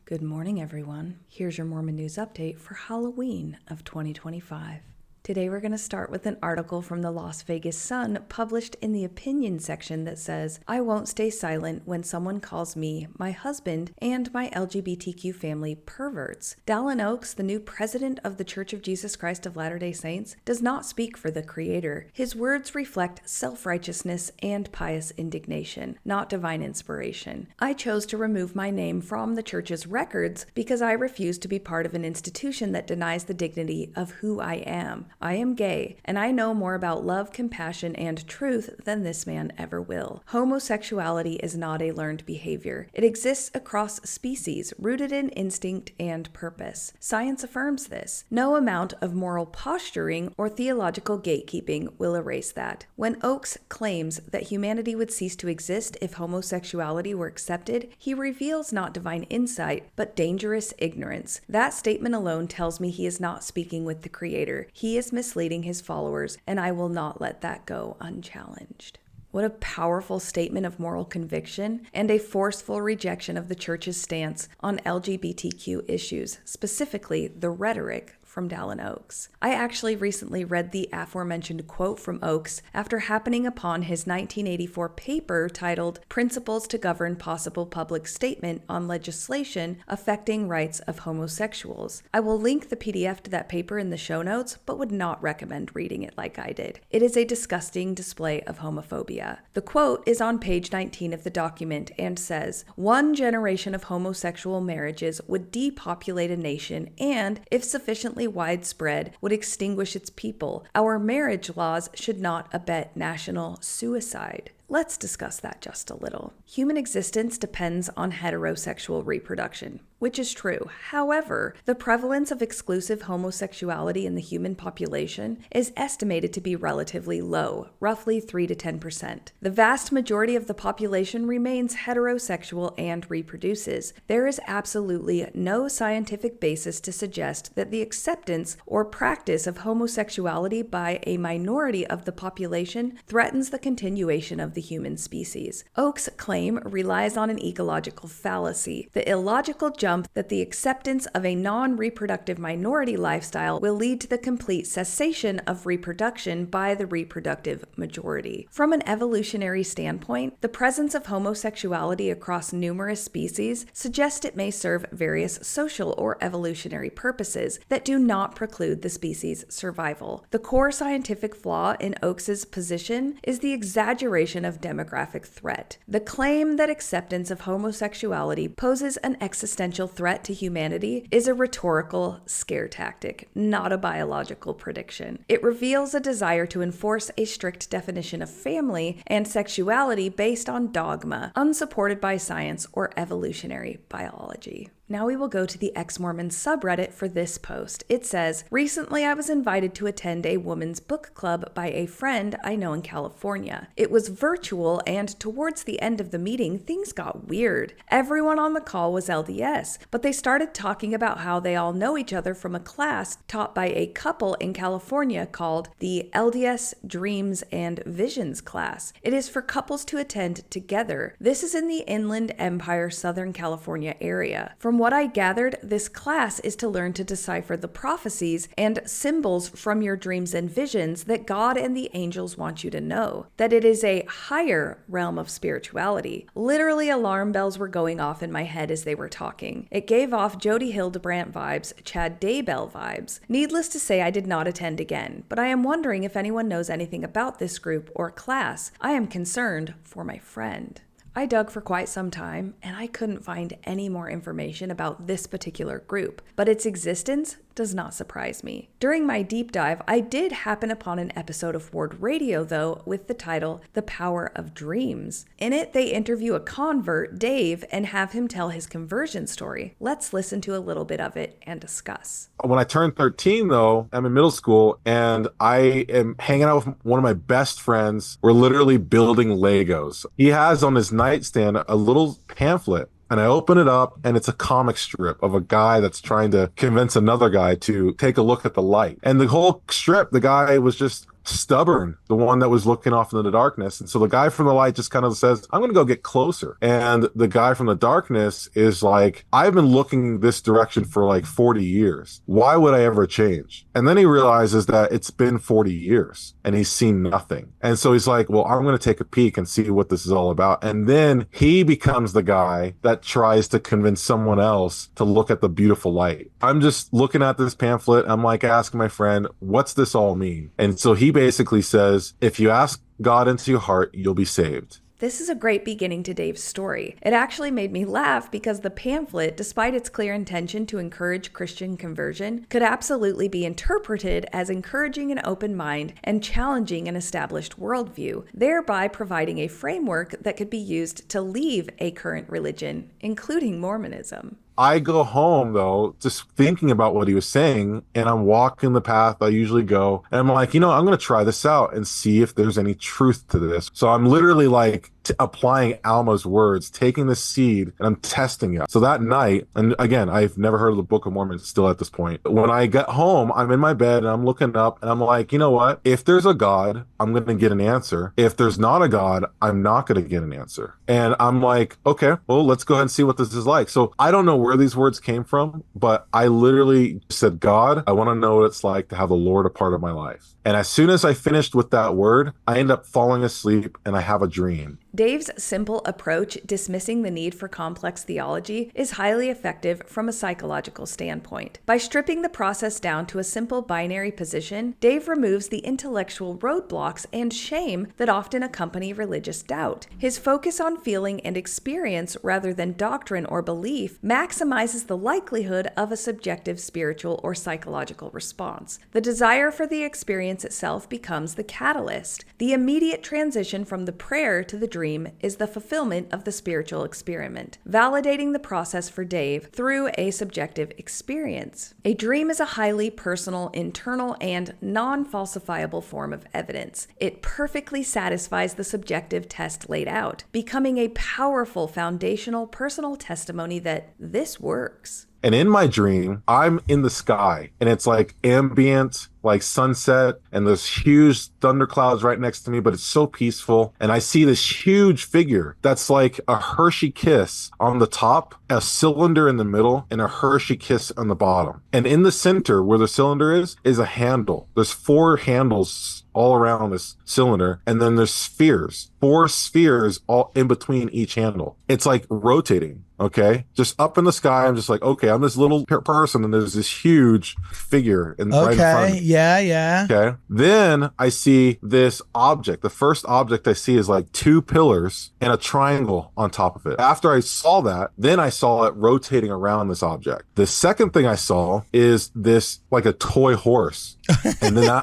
Good morning, everyone. Here's your Mormon News Update for Halloween of 2025. Today we're going to start with an article from the Las Vegas Sun published in the opinion section that says, "I won't stay silent when someone calls me, my husband, and my LGBTQ family perverts." Dallin Oaks, the new president of the Church of Jesus Christ of Latter-day Saints, does not speak for the Creator. His words reflect self-righteousness and pious indignation, not divine inspiration. "I chose to remove my name from the church's records because I refuse to be part of an institution that denies the dignity of who I am. I am gay, and I know more about love, compassion, and truth than this man ever will. Homosexuality is not a learned behavior. It exists across species, rooted in instinct and purpose. Science affirms this. No amount of moral posturing or theological gatekeeping will erase that." When Oaks claims that humanity would cease to exist if homosexuality were accepted, he reveals not divine insight, but dangerous ignorance. That statement alone tells me he is not speaking with the Creator. He is misleading his followers, and I will not let that go unchallenged. What a powerful statement of moral conviction and a forceful rejection of the church's stance on LGBTQ issues, specifically the rhetoric from Dallin Oaks. I actually recently read the aforementioned quote from Oaks after happening upon his 1984 paper titled "Principles to Govern Possible Public Statement on Legislation Affecting Rights of Homosexuals." I will link the PDF to that paper in the show notes, but would not recommend reading it like I did. It is a disgusting display of homophobia. The quote is on page 19 of the document and says, "One generation of homosexual marriages would depopulate a nation and, if sufficiently widespread, would extinguish its people. Our marriage laws should not abet national suicide." Let's discuss that just a little. Human existence depends on heterosexual reproduction, which is true. However, the prevalence of exclusive homosexuality in the human population is estimated to be relatively low, roughly 3 to 10%. The vast majority of the population remains heterosexual and reproduces. There is absolutely no scientific basis to suggest that the acceptance or practice of homosexuality by a minority of the population threatens the continuation of the human species. Oaks' claim relies on an ecological fallacy, the illogical jump that the acceptance of a non-reproductive minority lifestyle will lead to the complete cessation of reproduction by the reproductive majority. From an evolutionary standpoint, the presence of homosexuality across numerous species suggests it may serve various social or evolutionary purposes that do not preclude the species' survival. The core scientific flaw in Oaks' position is the exaggeration of demographic threat. The claim that acceptance of homosexuality poses an existential threat to humanity is a rhetorical scare tactic, not a biological prediction. It reveals a desire to enforce a strict definition of family and sexuality based on dogma, unsupported by science or evolutionary biology. Now we will go to the ex-Mormon subreddit for this post. It says, "Recently I was invited to attend a women's book club by a friend I know in California. It was virtual, and towards the end of the meeting, things got weird. Everyone on the call was LDS, but they started talking about how they all know each other from a class taught by a couple in California called the LDS Dreams and Visions class. It is for couples to attend together. This is in the Inland Empire, Southern California area. From what I gathered, this class is to learn to decipher the prophecies and symbols from your dreams and visions that God and the angels want you to know, that it is a higher realm of spirituality." Literally, alarm bells were going off in my head as they were talking. It gave off Jody Hildebrandt vibes, Chad Daybell vibes. Needless to say, I did not attend again, but I am wondering if anyone knows anything about this group or class. I am concerned for my friend. I dug for quite some time, and I couldn't find any more information about this particular group, but its existence does not surprise me. During my deep dive, I did happen upon an episode of Ward Radio, though, with the title "The Power of Dreams." In it, they interview a convert, Dave, and have him tell his conversion story. Let's listen to a little bit of it and discuss. When I turned 13, though, I'm in middle school, and I am hanging out with one of my best friends. We're literally building Legos. He has on his nightstand a little pamphlet, and I open it up, and it's a comic strip of a guy that's trying to convince another guy to take a look at the light. And the whole strip, the guy was just stubborn, the one that was looking off into the darkness. And so the guy from the light just kind of says, I'm going to go get closer. And the guy from the darkness is like, I've been looking this direction for like 40 years. Why would I ever change? And then he realizes that it's been 40 years and he's seen nothing. And so he's like, well, I'm going to take a peek and see what this is all about. And then he becomes the guy that tries to convince someone else to look at the beautiful light. I'm just looking at this pamphlet. I'm like asking my friend, what's this all mean? And so he basically says, if you ask God into your heart, you'll be saved. This is a great beginning to Dave's story. It actually made me laugh because the pamphlet, despite its clear intention to encourage Christian conversion, could absolutely be interpreted as encouraging an open mind and challenging an established worldview, thereby providing a framework that could be used to leave a current religion, including Mormonism. I go home, though, just thinking about what he was saying, and I'm walking the path I usually go, and I'm like, I'm going to try this out and see if there's any truth to this. So I'm literally like applying Alma's words, taking the seed, and I'm testing it. So that night, and again, I've never heard of the Book of Mormon still at this point. When I get home, I'm in my bed, and I'm looking up, and I'm like, you know what? If there's a God, I'm going to get an answer. If there's not a God, I'm not going to get an answer. And I'm like, okay, well, let's go ahead and see what this is like. So I don't know where these words came from, but I literally said, God, I want to know what it's like to have the Lord a part of my life. And as soon as I finished with that word, I end up falling asleep and I have a dream. Dave's simple approach, dismissing the need for complex theology, is highly effective from a psychological standpoint. By stripping the process down to a simple binary position, Dave removes the intellectual roadblocks and shame that often accompany religious doubt. His focus on feeling and experience rather than doctrine or belief maximizes the likelihood of a subjective spiritual or psychological response. The desire for the experience itself becomes the catalyst. The immediate transition from the prayer to the dream is the fulfillment of the spiritual experiment, validating the process for Dave through a subjective experience. A dream is a highly personal, internal, and non-falsifiable form of evidence. It perfectly satisfies the subjective test laid out, becoming a powerful foundational personal testimony that this works. And in my dream, I'm in the sky and it's like ambient, like sunset, and there's huge thunderclouds right next to me, but it's so peaceful. And I see this huge figure that's like a Hershey kiss on the top, a cylinder in the middle, and a Hershey kiss on the bottom. And in the center where the cylinder is a handle. There's 4 handles all around this cylinder, and then there's spheres, 4 spheres all in between each handle. It's like rotating. Okay, just up in the sky. I'm just like, okay, I'm this little person, and there's this huge figure right in front of me. Yeah. Okay. Then I see this object. The first object I see is like 2 pillars and a triangle on top of it. After I saw that, then I saw it rotating around this object. The second thing I saw is this like a toy horse. And then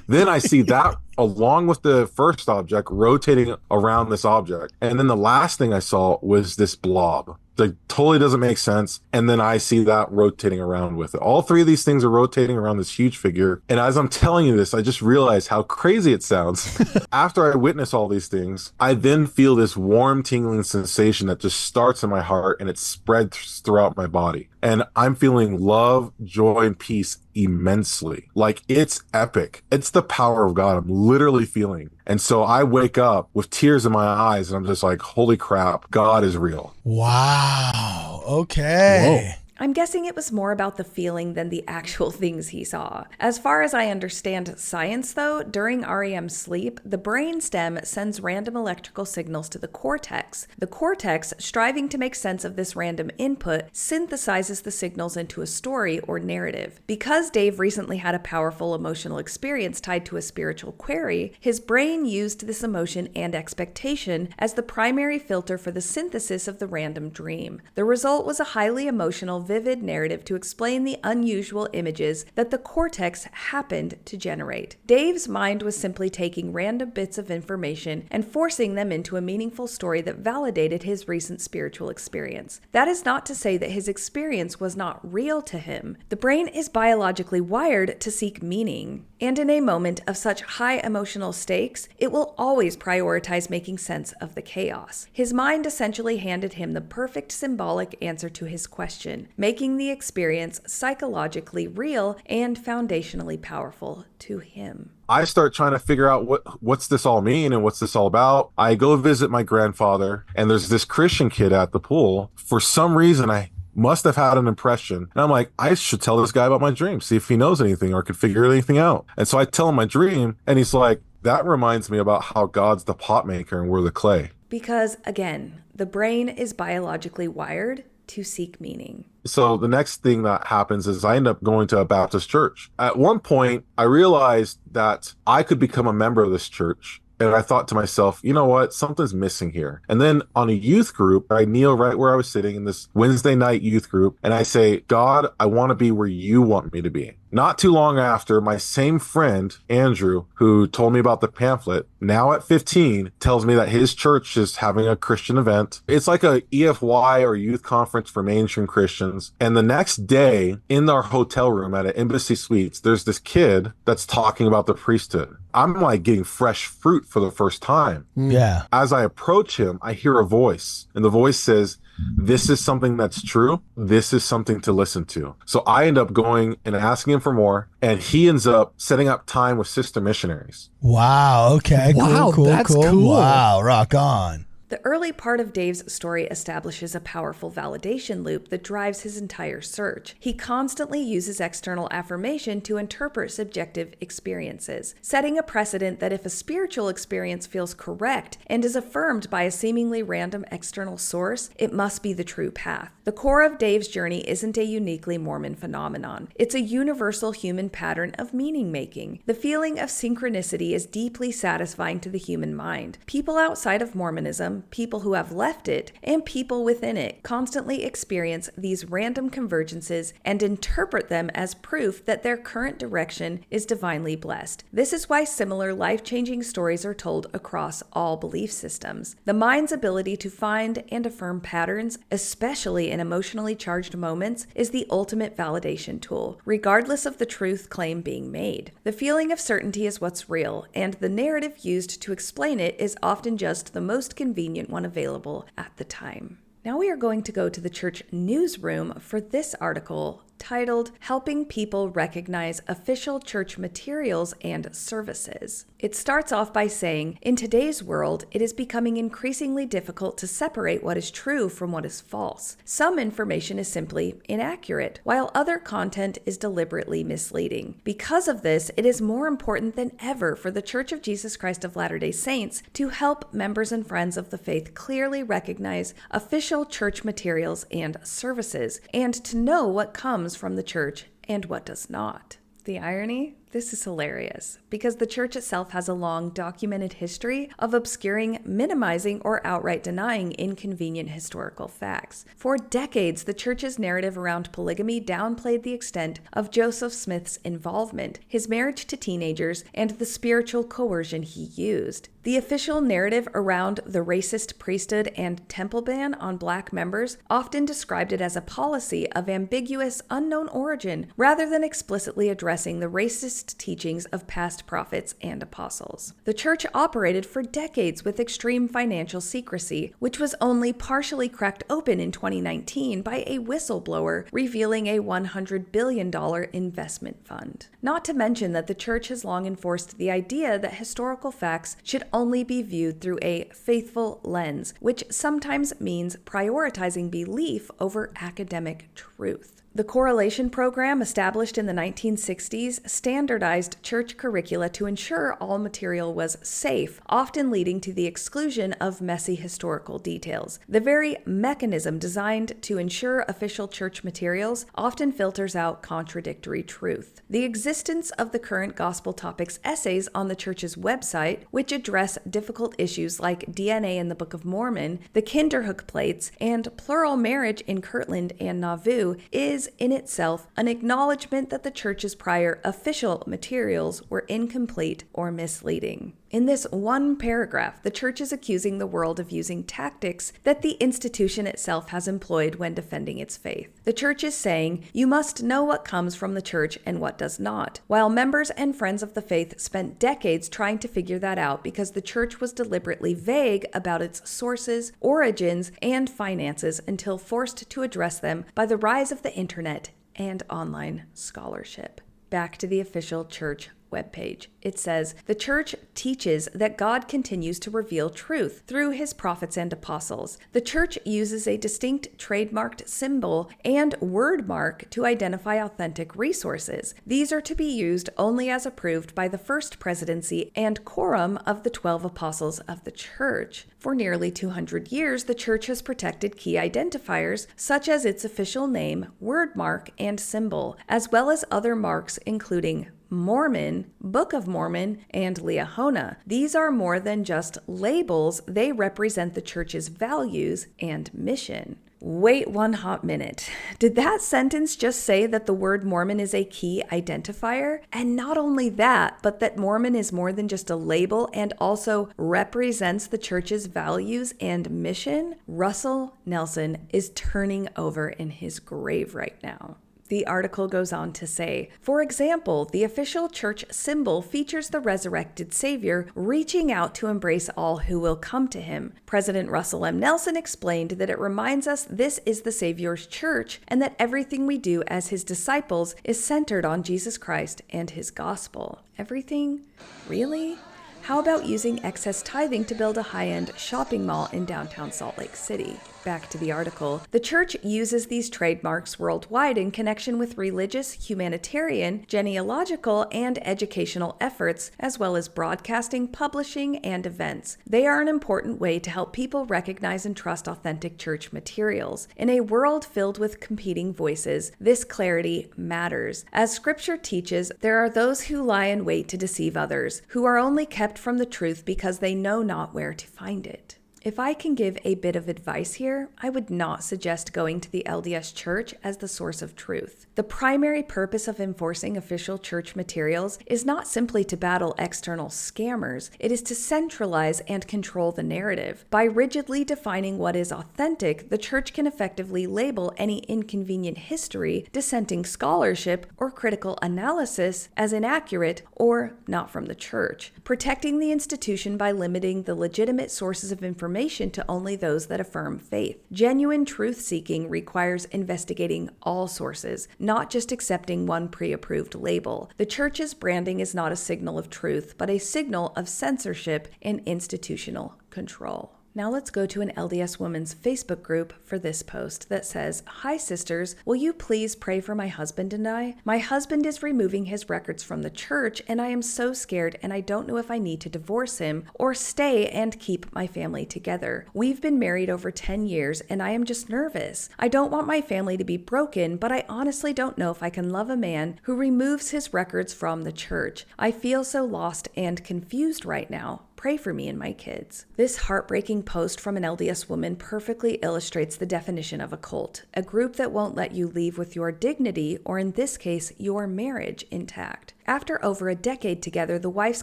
then I see that along with the first object rotating around this object. And then the last thing I saw was this blob. That totally doesn't make sense. And then I see that rotating around with it. All 3 of these things are rotating around this huge figure. And as I'm telling you this, I just realized how crazy it sounds. After I witness all these things, I then feel this warm, tingling sensation that just starts in my heart and it spreads throughout my body. And I'm feeling love, joy, and peace immensely. Like, it's epic. It's the power of God I'm literally feeling. And so I wake up with tears in my eyes and I'm just like, holy crap, God is real. Wow. Okay. Whoa. I'm guessing it was more about the feeling than the actual things he saw. As far as I understand science, though, during REM sleep, the brainstem sends random electrical signals to the cortex. The cortex, striving to make sense of this random input, synthesizes the signals into a story or narrative. Because Dave recently had a powerful emotional experience tied to a spiritual query, his brain used this emotion and expectation as the primary filter for the synthesis of the random dream. The result was a highly emotional, vivid narrative to explain the unusual images that the cortex happened to generate. Dave's mind was simply taking random bits of information and forcing them into a meaningful story that validated his recent spiritual experience. That is not to say that his experience was not real to him. The brain is biologically wired to seek meaning, and in a moment of such high emotional stakes, it will always prioritize making sense of the chaos. His mind essentially handed him the perfect symbolic answer to his question. making the experience psychologically real and foundationally powerful to him. I start trying to figure out what's this all mean and what's this all about. I go visit my grandfather, and there's this Christian kid at the pool. For some reason, I must have had an impression. And I'm like, I should tell this guy about my dream, see if he knows anything or could figure anything out. And so I tell him my dream, and he's like, that reminds me about how God's the pot maker and we're the clay. Because, again, the brain is biologically wired to seek meaning. So the next thing that happens is I end up going to a Baptist church. At one point, I realized that I could become a member of this church. And I thought to myself, you know what? Something's missing here. And then on a youth group, I kneel right where I was sitting in this Wednesday night youth group. And I say, God, I want to be where you want me to be. Not too long after, my same friend, Andrew, who told me about the pamphlet, now at 15, tells me that his church is having a Christian event. It's like a EFY or youth conference for mainstream Christians. And the next day, in our hotel room at an Embassy Suites, there's this kid that's talking about the priesthood. I'm like getting fresh fruit for the first time. Yeah. As I approach him, I hear a voice, and the voice says, this is something that's true. This is something to listen to. So I end up going and asking him for more, and he ends up setting up time with sister missionaries. Wow. Okay. Wow, cool. that's cool. Wow. Rock on. The early part of Dave's story establishes a powerful validation loop that drives his entire search. He constantly uses external affirmation to interpret subjective experiences, setting a precedent that if a spiritual experience feels correct and is affirmed by a seemingly random external source, it must be the true path. The core of Dave's journey isn't a uniquely Mormon phenomenon. It's a universal human pattern of meaning-making. The feeling of synchronicity is deeply satisfying to the human mind. People outside of Mormonism, people who have left it, and people within it constantly experience these random convergences and interpret them as proof that their current direction is divinely blessed. This is why similar life-changing stories are told across all belief systems. The mind's ability to find and affirm patterns, especially in emotionally charged moments, is the ultimate validation tool, regardless of the truth claim being made. The feeling of certainty is what's real, and the narrative used to explain it is often just the most convenient one available at the time. Now we are going to go to the church newsroom for this article titled Helping People Recognize Official Church Materials and Services. It starts off by saying, in today's world, it is becoming increasingly difficult to separate what is true from what is false. Some information is simply inaccurate, while other content is deliberately misleading. Because of this, it is more important than ever for the Church of Jesus Christ of Latter-day Saints to help members and friends of the faith clearly recognize official church materials and services, and to know what comes from the church and what does not. The irony? This is hilarious, because the church itself has a long documented history of obscuring, minimizing, or outright denying inconvenient historical facts. For decades, the church's narrative around polygamy downplayed the extent of Joseph Smith's involvement, his marriage to teenagers, and the spiritual coercion he used. The official narrative around the racist priesthood and temple ban on black members often described it as a policy of ambiguous, unknown origin, rather than explicitly addressing the racist teachings of past prophets and apostles. The church operated for decades with extreme financial secrecy, which was only partially cracked open in 2019 by a whistleblower revealing a $100 billion investment fund. Not to mention that the church has long enforced the idea that historical facts should only be viewed through a faithful lens, which sometimes means prioritizing belief over academic truth. The correlation program, established in the 1960s, standardized church curricula to ensure all material was safe, often leading to the exclusion of messy historical details. The very mechanism designed to ensure official church materials often filters out contradictory truth. The existence of the current gospel topics essays on the church's website, which address difficult issues like DNA in the Book of Mormon, the Kinderhook plates, and plural marriage in Kirtland and Nauvoo, is in itself an acknowledgement that the church's prior official materials were incomplete or misleading. In this one paragraph, the church is accusing the world of using tactics that the institution itself has employed when defending its faith. The church is saying, you must know what comes from the church and what does not, while members and friends of the faith spent decades trying to figure that out because the church was deliberately vague about its sources, origins, and finances until forced to address them by the rise of the internet and online scholarship. Back to the official church webpage. It says, the church teaches that God continues to reveal truth through his prophets and apostles. The church uses a distinct trademarked symbol and word mark to identify authentic resources. These are to be used only as approved by the first presidency and quorum of the 12 apostles of the church. For nearly 200 years, the church has protected key identifiers such as its official name, word mark, and symbol, as well as other marks including Mormon, Book of Mormon, and Liahona. These are more than just labels. They represent the church's values and mission. Wait one hot minute. Did that sentence just say that the word Mormon is a key identifier? And not only that, but that Mormon is more than just a label and also represents the church's values and mission? Russell Nelson is turning over in his grave right now. The article goes on to say, for example, the official church symbol features the resurrected Savior reaching out to embrace all who will come to him. President Russell M. Nelson explained that it reminds us this is the Savior's church and that everything we do as his disciples is centered on Jesus Christ and his gospel. Everything? Really? How about using excess tithing to build a high-end shopping mall in downtown Salt Lake City? Back to the article. The church uses these trademarks worldwide in connection with religious, humanitarian, genealogical, and educational efforts, as well as broadcasting, publishing, and events. They are an important way to help people recognize and trust authentic church materials. In a world filled with competing voices, this clarity matters. As Scripture teaches, there are those who lie in wait to deceive others, who are only kept from the truth because they know not where to find it. If I can give a bit of advice here, I would not suggest going to the LDS Church as the source of truth. The primary purpose of enforcing official church materials is not simply to battle external scammers, it is to centralize and control the narrative. By rigidly defining what is authentic, the church can effectively label any inconvenient history, dissenting scholarship, or critical analysis as inaccurate or not from the church, protecting the institution by limiting the legitimate sources of information to only those that affirm faith. Genuine truth-seeking requires investigating all sources, not just accepting one pre-approved label. The church's branding is not a signal of truth, but a signal of censorship and institutional control. Now let's go to an LDS woman's Facebook group for this post that says, "Hi sisters, will you please pray for my husband and I? My husband is removing his records from the church and I am so scared and I don't know if I need to divorce him or stay and keep my family together. We've been married over 10 years and I am just nervous. I don't want my family to be broken, but I honestly don't know if I can love a man who removes his records from the church. I feel so lost and confused right now. Pray for me and my kids." This heartbreaking post from an LDS woman perfectly illustrates the definition of a cult, a group that won't let you leave with your dignity, or in this case, your marriage intact. After over a decade together, the wife's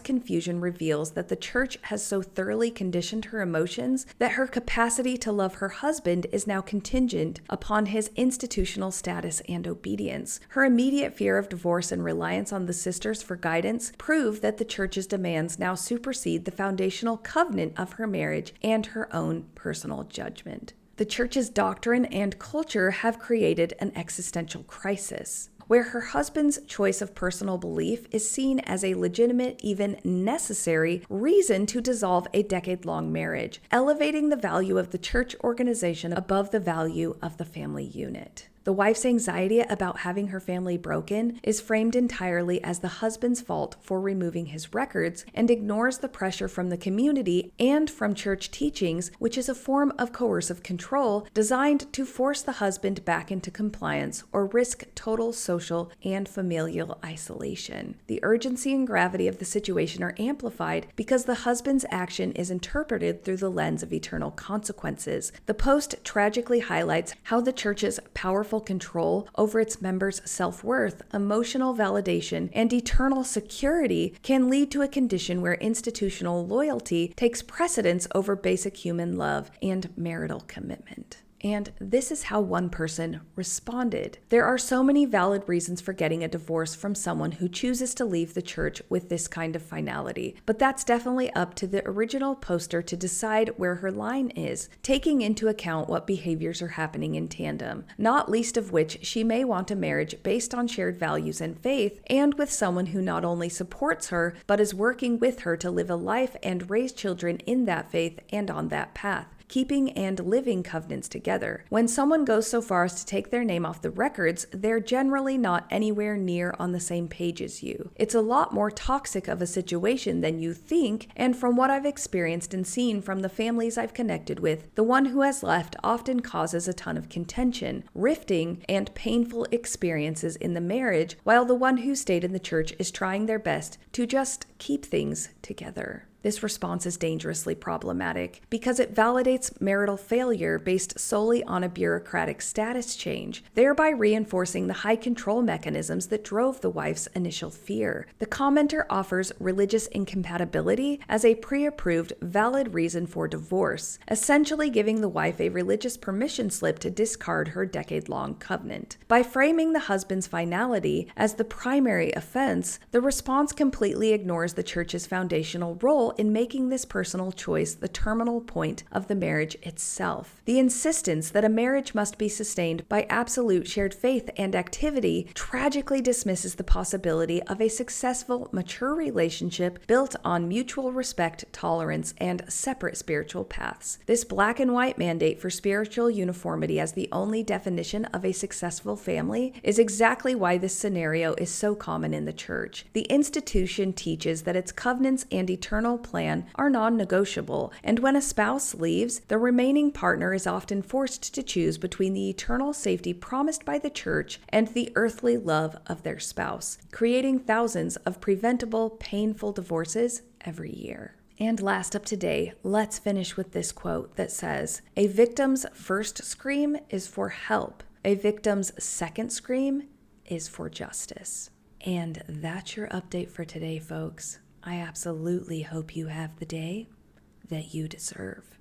confusion reveals that the church has so thoroughly conditioned her emotions that her capacity to love her husband is now contingent upon his institutional status and obedience. Her immediate fear of divorce and reliance on the sisters for guidance prove that the church's demands now supersede the foundational covenant of her marriage and her own personal judgment. The church's doctrine and culture have created an existential crisis, where her husband's choice of personal belief is seen as a legitimate, even necessary, reason to dissolve a decade-long marriage, elevating the value of the church organization above the value of the family unit. The wife's anxiety about having her family broken is framed entirely as the husband's fault for removing his records and ignores the pressure from the community and from church teachings, which is a form of coercive control designed to force the husband back into compliance or risk total social and familial isolation. The urgency and gravity of the situation are amplified because the husband's action is interpreted through the lens of eternal consequences. The post tragically highlights how the church's powerful powerful control over its members' self-worth, emotional validation, and eternal security can lead to a condition where institutional loyalty takes precedence over basic human love and marital commitment. And this is how one person responded. There are so many valid reasons for getting a divorce from someone who chooses to leave the church with this kind of finality, but that's definitely up to the original poster to decide where her line is, taking into account what behaviors are happening in tandem, not least of which she may want a marriage based on shared values and faith, and with someone who not only supports her, but is working with her to live a life and raise children in that faith and on that path, keeping and living covenants together. When someone goes so far as to take their name off the records, they're generally not anywhere near on the same page as you. It's a lot more toxic of a situation than you think, and from what I've experienced and seen from the families I've connected with, the one who has left often causes a ton of contention, rifting, and painful experiences in the marriage, while the one who stayed in the church is trying their best to just keep things together. This response is dangerously problematic because it validates marital failure based solely on a bureaucratic status change, thereby reinforcing the high control mechanisms that drove the wife's initial fear. The commenter offers religious incompatibility as a pre-approved, valid reason for divorce, essentially giving the wife a religious permission slip to discard her decade-long covenant. By framing the husband's finality as the primary offense, the response completely ignores the church's foundational role in making this personal choice the terminal point of the marriage itself. The insistence that a marriage must be sustained by absolute shared faith and activity tragically dismisses the possibility of a successful, mature relationship built on mutual respect, tolerance, and separate spiritual paths. This black and white mandate for spiritual uniformity as the only definition of a successful family is exactly why this scenario is so common in the church. The institution teaches that its covenants and eternal plan are non-negotiable, and when a spouse leaves, the remaining partner is often forced to choose between the eternal safety promised by the church and the earthly love of their spouse, creating thousands of preventable, painful divorces every year. And last up today, let's finish with this quote that says, "A victim's first scream is for help. A victim's second scream is for justice." And that's your update for today, folks. I absolutely hope you have the day that you deserve.